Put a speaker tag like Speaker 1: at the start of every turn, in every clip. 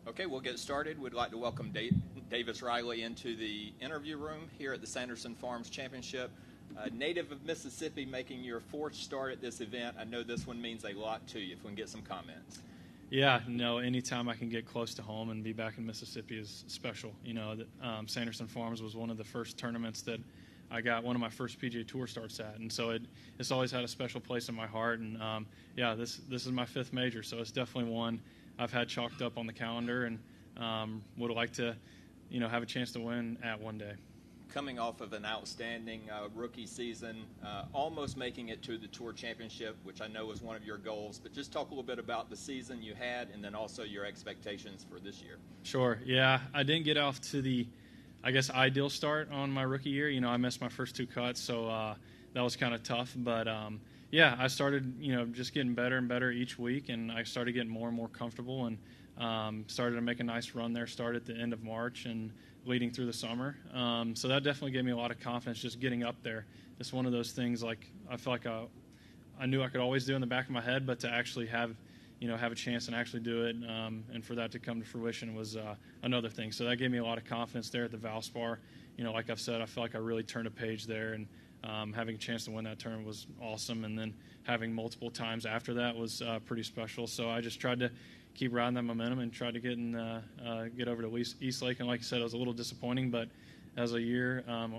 Speaker 1: Okay, we'll get started. We'd like to welcome Davis Riley into the interview room here at the Sanderson Farms Championship. Native of Mississippi, making your fourth start at this event. I know this one means a lot to you. If we can get some comments.
Speaker 2: Yeah, no, anytime I can get close to home and be back in Mississippi is special. You know, Sanderson Farms was one of the first tournaments that I got one of my first PGA Tour starts at, and so it's always had a special place in my heart. And yeah, this is my fifth major, so it's definitely one I've had chalked up on the calendar, and would like to, have a chance to win at one day.
Speaker 1: Coming off of an outstanding rookie season, almost making it to the Tour Championship, which I know was one of your goals, but just talk a little bit about the season you had and then also your expectations for this year.
Speaker 2: Sure. Yeah, I didn't get off to the, ideal start on my rookie year. I missed my first two cuts, so that was kind of tough. But, yeah, I started, just getting better and better each week, and I started getting more and more comfortable and started to make a nice run there, started at the end of March and leading through the summer. So that definitely gave me a lot of confidence just getting up there. It's one of those things I feel like I knew I could always do in the back of my head, but to actually have a chance and actually do it, and for that to come to fruition was another thing. So that gave me a lot of confidence there at the Valspar. Like I've said, I feel like I really turned a page there, and having a chance to win that tournament was awesome. And then having multiple times after that was pretty special. So I just tried to keep riding that momentum and tried to get over to East Lake. And like I said, it was a little disappointing, but as a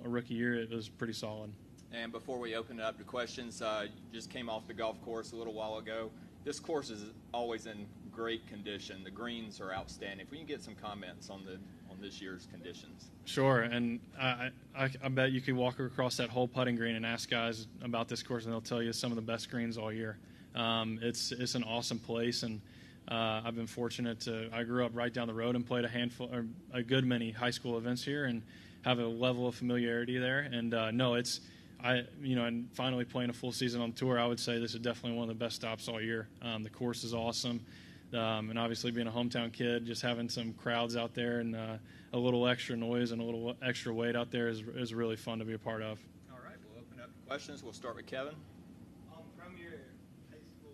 Speaker 2: rookie year, it was pretty solid.
Speaker 1: And before we open it up to questions, you just came off the golf course a little while ago. This course is always in great condition. The greens are outstanding. If we can get some comments on this year's conditions.
Speaker 2: Sure, and I bet you could walk across that whole putting green and ask guys about this course, and they'll tell you some of the best greens all year. It's an awesome place, and I've been fortunate I grew up right down the road and played a good many high school events here, and have a level of familiarity there. And and finally playing a full season on tour, I would say this is definitely one of the best stops all year. The course is awesome, and obviously being a hometown kid, just having some crowds out there and a little extra noise and a little extra weight out there is really fun to be a part of.
Speaker 1: All right, we'll open up to questions. We'll start with Kevin.
Speaker 3: From your high school,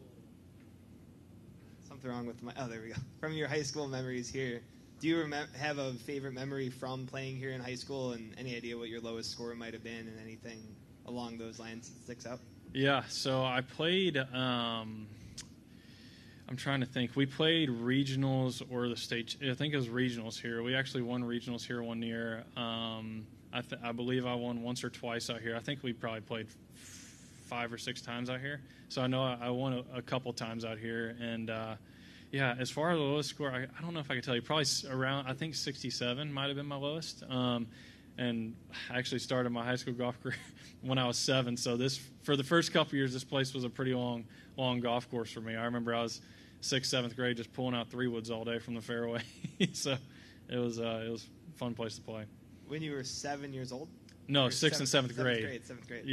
Speaker 3: something wrong with my. Oh, there we go. From your high school memories here, do you have a favorite memory from playing here in high school, and any idea what your lowest score might have been, and anything along those lines that sticks out?
Speaker 2: Yeah, so I played, I'm trying to think. We played regionals or the state, I think it was regionals here. We actually won regionals here one year. I believe I won once or twice out here. I think we probably played 5 or 6 times out here. So I know I won a couple times out here. And, yeah, as far as the lowest score, I don't know if I could tell you. Probably around, I think 67 might have been my lowest. And I actually started my high school golf career when I was 7. So for the first couple of years, this place was a pretty long golf course for me. I remember I was 6th, 7th grade just pulling out 3-woods all day from the fairway. So it was a fun place to play.
Speaker 3: When you were 7 years old?
Speaker 2: No, 6th and 7th grade.
Speaker 3: 7th grade.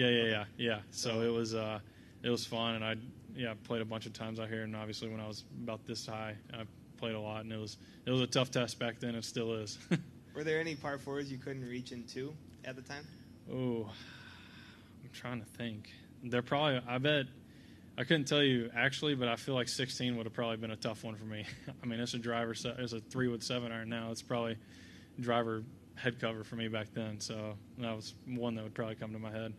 Speaker 2: Yeah. So it was fun, and I played a bunch of times out here. And obviously, when I was about this high, I played a lot, and it was a tough test back then. It still is.
Speaker 3: Were there any par 4s you couldn't reach into at the time?
Speaker 2: Oh, I'm trying to think. I bet I couldn't tell you actually, but I feel like 16 would have probably been a tough one for me. I mean, it's a 3-wood 7-iron now. It's probably driver head cover for me back then. So that was one that would probably come to my head.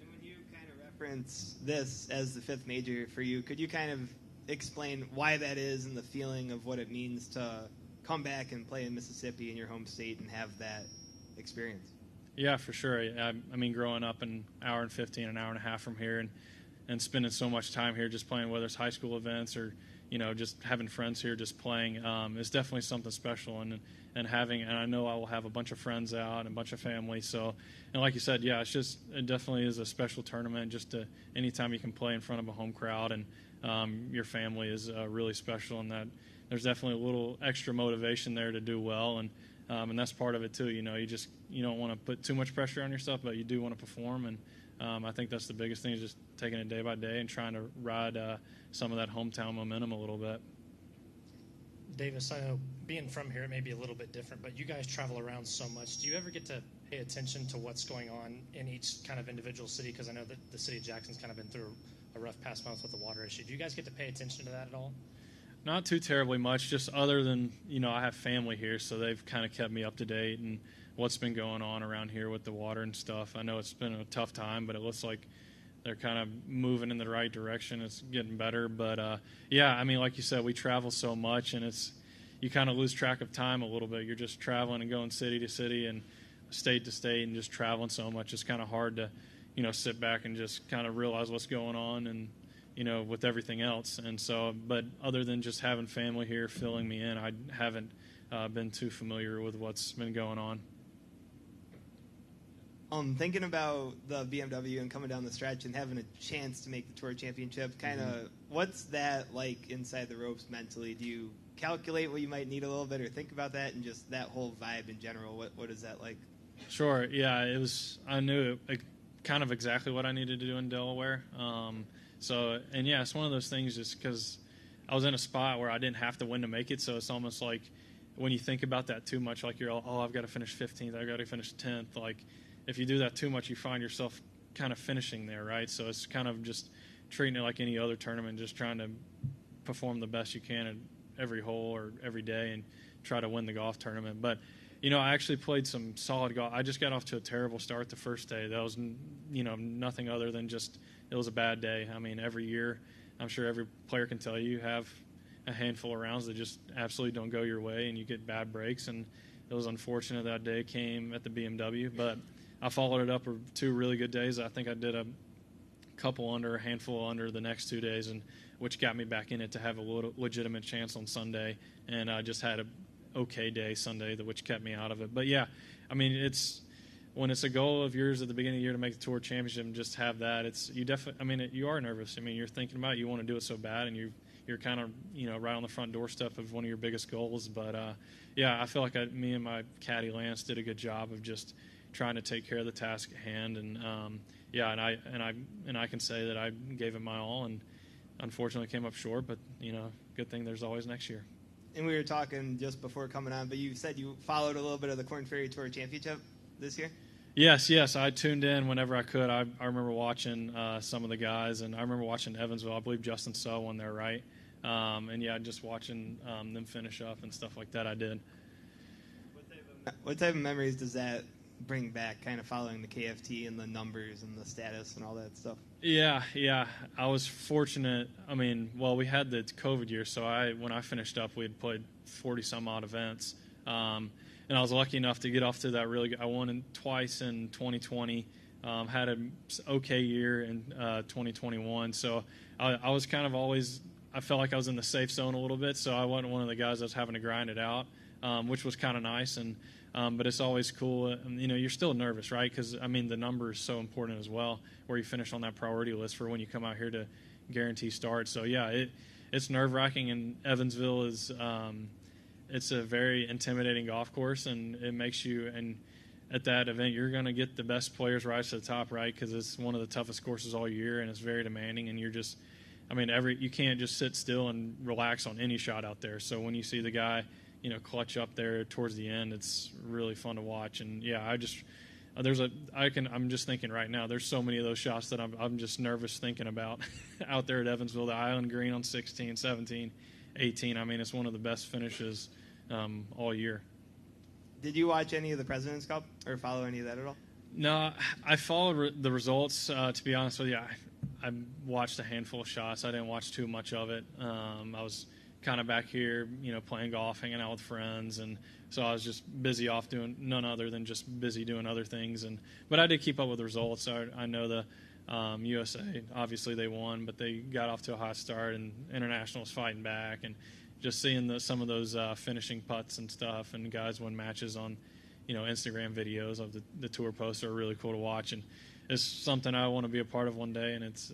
Speaker 3: And when you kind of reference this as the 5th major for you, could you kind of explain why that is and the feeling of what it means to come back and play in Mississippi in your home state and have that experience?
Speaker 2: Yeah, for sure. I mean, growing up an hour and 15, an hour and a half from here, and spending so much time here just playing, whether it's high school events or, just having friends here just playing, is definitely something special. And I know I will have a bunch of friends out and a bunch of family. So, and like you said, yeah, it definitely is a special tournament. Anytime you can play in front of a home crowd and your family is really special, and that there's definitely a little extra motivation there to do well, and that's part of it too. You don't want to put too much pressure on yourself, but you do want to perform, and I think that's the biggest thing, is just taking it day by day and trying to ride some of that hometown momentum a little bit.
Speaker 4: Davis, I know being from here, it may be a little bit different, but you guys travel around so much. Do you ever get to pay attention to what's going on in each kind of individual city? Because I know that the city of Jackson's kind of been through a rough past month with the water issue. Do you guys get to pay attention to that at all?
Speaker 2: Not too terribly much, just other than, I have family here, so they've kind of kept me up to date and what's been going on around here with the water and stuff. I know it's been a tough time, but it looks like they're kind of moving in the right direction. It's getting better. But, yeah, I mean, like you said, we travel so much, and you kind of lose track of time a little bit. You're just traveling and going city to city and state to state and just traveling so much. It's kind of hard to, sit back and just kind of realize what's going on and, with everything else. And so, but other than just having family here filling me in, I haven't been too familiar with what's been going on.
Speaker 3: Thinking about the BMW and coming down the stretch and having a chance to make the Tour Championship, kind of what's that like inside the ropes mentally? Do you calculate what you might need a little bit or think about that, and just that whole vibe in general? What is that like?
Speaker 2: Sure. Yeah, I knew it kind of exactly what I needed to do in Delaware. And yeah, it's one of those things just because I was in a spot where I didn't have to win to make it. So it's almost like when you think about that too much, like I've got to finish 15th, I've got to finish 10th. Like if you do that too much, you find yourself kind of finishing there, right? So it's kind of just treating it like any other tournament, just trying to perform the best you can at every hole or every day and try to win the golf tournament. But I actually played some solid golf. I just got off to a terrible start the first day. That was, nothing other than just it was a bad day. I mean, every year, I'm sure every player can tell you have a handful of rounds that just absolutely don't go your way and you get bad breaks. And it was unfortunate that day came at the BMW. But I followed it up with 2 really good days. I think I did a handful under the next 2 days, and which got me back in it to have a legitimate chance on Sunday. And I just had a okay day Sunday, which kept me out of it. But yeah, I mean, when it's a goal of yours at the beginning of the year to make the Tour Championship and just have that, you are nervous. I mean, you're thinking about it, you want to do it so bad, and you're kind of right on the front doorstep of one of your biggest goals. But yeah, I feel like me and my caddy Lance did a good job of just trying to take care of the task at hand. And yeah, and I can say that I gave it my all, and unfortunately came up short. But good thing there's always next year.
Speaker 3: And we were talking just before coming on, but you said you followed a little bit of the Korn Ferry Tour Championship this year?
Speaker 2: Yes. I tuned in whenever I could. I remember watching some of the guys, and I remember watching Evansville. I believe Justin Suh won there, right? And, yeah, just watching them finish up and stuff like that I did.
Speaker 3: What type of memories does that bring back, kind of following the KFT and the numbers and the status and all that stuff?
Speaker 2: Yeah. I was fortunate. I mean, we had the COVID year, so when I finished up, we had played 40-some-odd events. And I was lucky enough to get off to that really good. I won twice in 2020, had an okay year in 2021. So I was kind of always – I felt like I was in the safe zone a little bit, so I wasn't one of the guys that was having to grind it out, which was kind of nice. And but it's always cool. You're still nervous, right? Because, I mean, the number is so important as well, where you finish on that priority list for when you come out here to guarantee start. So, yeah, it's nerve-wracking, and Evansville is it's a very intimidating golf course, and it makes you – and at that event, you're going to get the best players rise to the top, right? Because it's one of the toughest courses all year, and it's very demanding, and you're just – I mean, you can't just sit still and relax on any shot out there. So when you see the guy – clutch up there towards the end, it's really fun to watch. And yeah, I'm just thinking right now, there's so many of those shots that I'm just nervous thinking about out there at Evansville, the island green on 16, 17, 18. I mean, it's one of the best finishes all year.
Speaker 3: Did you watch any of the President's Cup or follow any of that at all?
Speaker 2: No, I followed the results. To be honest with you, I watched a handful of shots. I didn't watch too much of it. I was kind of back here, playing golf, hanging out with friends, and so I was just busy off doing none other than just busy doing other things. But I did keep up with the results. I know the USA, obviously they won, but they got off to a hot start, and International was fighting back, and just seeing some of those finishing putts and stuff, and guys win matches on Instagram videos of the tour posts are really cool to watch, and it's something I want to be a part of one day. And it's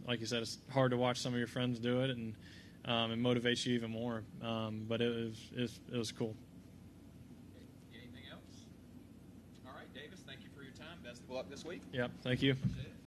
Speaker 2: like you said, it's hard to watch some of your friends do it, and it motivates you even more. But it was cool.
Speaker 1: Anything else? All right, Davis, thank you for your time. Best of luck this week.
Speaker 2: Yep, thank you.